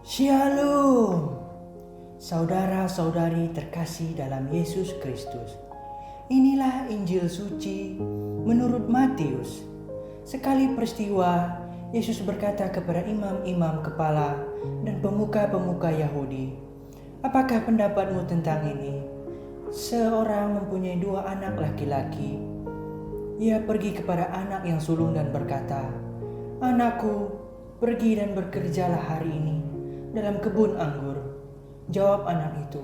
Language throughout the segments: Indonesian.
Shalom, saudara-saudari terkasih dalam Yesus Kristus. Inilah Injil suci menurut Matius. Sekali peristiwa, Yesus berkata kepada imam-imam kepala dan pemuka-pemuka Yahudi, "Apakah pendapatmu tentang ini? Seorang mempunyai 2 anak laki-laki. Ia pergi kepada anak yang sulung dan berkata, 'Anakku, pergi dan bekerjalah hari ini dalam kebun anggur.' Jawab anak itu,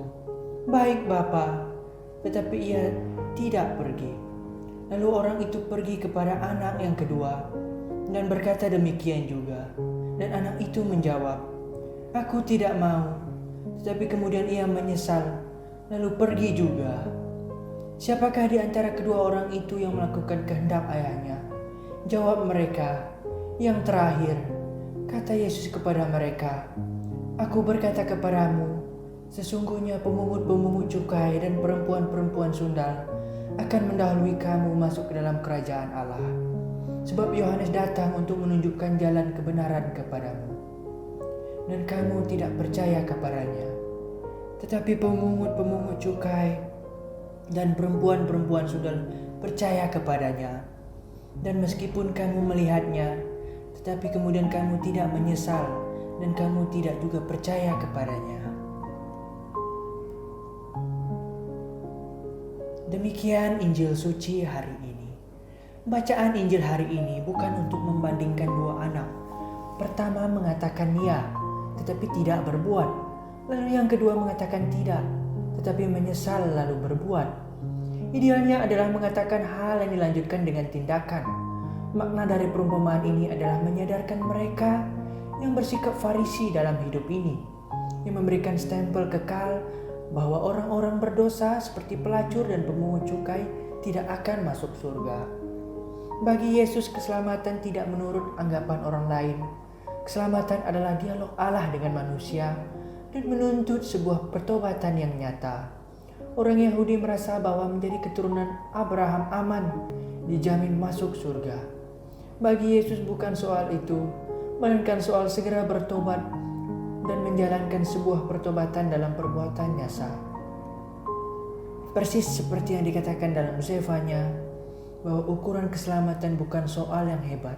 'Baik, Bapa,' tetapi ia tidak pergi. Lalu orang itu pergi kepada anak yang kedua dan berkata demikian juga. Dan anak itu menjawab, 'Aku tidak mau.' Tetapi kemudian ia menyesal, lalu pergi juga. Siapakah di antara kedua orang itu yang melakukan kehendak ayahnya?" Jawab mereka, "Yang terakhir." Kata Yesus kepada mereka, "Aku berkata kepadamu, sesungguhnya pemungut-pemungut cukai dan perempuan-perempuan sundal akan mendahului kamu masuk ke dalam kerajaan Allah. Sebab Yohanes datang untuk menunjukkan jalan kebenaran kepadamu, dan kamu tidak percaya kepadanya. Tetapi pemungut-pemungut cukai dan perempuan-perempuan sundal percaya kepadanya. Dan meskipun kamu melihatnya, tetapi kemudian kamu tidak menyesal, dan kamu tidak juga percaya kepadanya." Demikian Injil suci hari ini. Bacaan Injil hari ini bukan untuk membandingkan 2 anak. Pertama mengatakan ya, tetapi tidak berbuat. Lalu yang kedua mengatakan tidak, tetapi menyesal lalu berbuat. Idealnya adalah mengatakan hal yang dilanjutkan dengan tindakan. Makna dari perumpamaan ini adalah menyadarkan mereka yang bersikap Farisi dalam hidup ini, yang memberikan stempel kekal bahwa orang-orang berdosa seperti pelacur dan pemungut cukai tidak akan masuk surga. Bagi Yesus, keselamatan tidak menurut anggapan orang lain. Keselamatan adalah dialog Allah dengan manusia dan menuntut sebuah pertobatan yang nyata. Orang Yahudi merasa bahwa menjadi keturunan Abraham aman, dijamin masuk surga. Bagi Yesus bukan soal itu, melainkan soal segera bertobat dan menjalankan sebuah pertobatan dalam perbuatan nyata. Persis seperti yang dikatakan dalam Zefanya, bahwa ukuran keselamatan bukan soal yang hebat,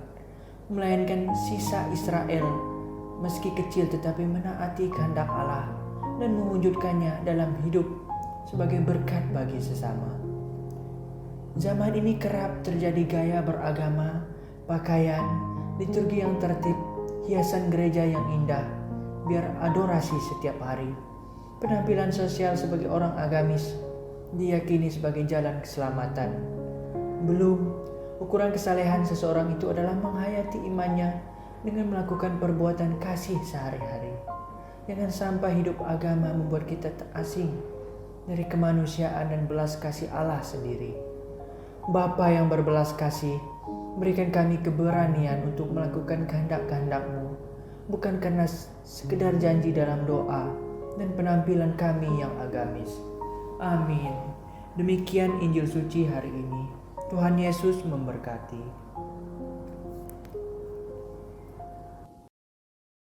melainkan sisa Israel meski kecil tetapi menaati kehendak Allah dan mewujudkannya dalam hidup sebagai berkat bagi sesama. Zaman ini kerap terjadi gaya beragama, pakaian, liturgi yang tertib, hiasan gereja yang indah, biar adorasi setiap hari. Penampilan sosial sebagai orang agamis diyakini sebagai jalan keselamatan. Belum, ukuran kesalehan seseorang itu adalah menghayati imannya dengan melakukan perbuatan kasih sehari-hari. Jangan sampai hidup agama membuat kita terasing dari kemanusiaan dan belas kasih Allah sendiri. Bapa yang berbelas kasih, berikan kami keberanian untuk melakukan kehendak-kehendak-Mu, bukan karena sekedar janji dalam doa dan penampilan kami yang agamis. Amin. Demikian Injil suci hari ini. Tuhan Yesus memberkati.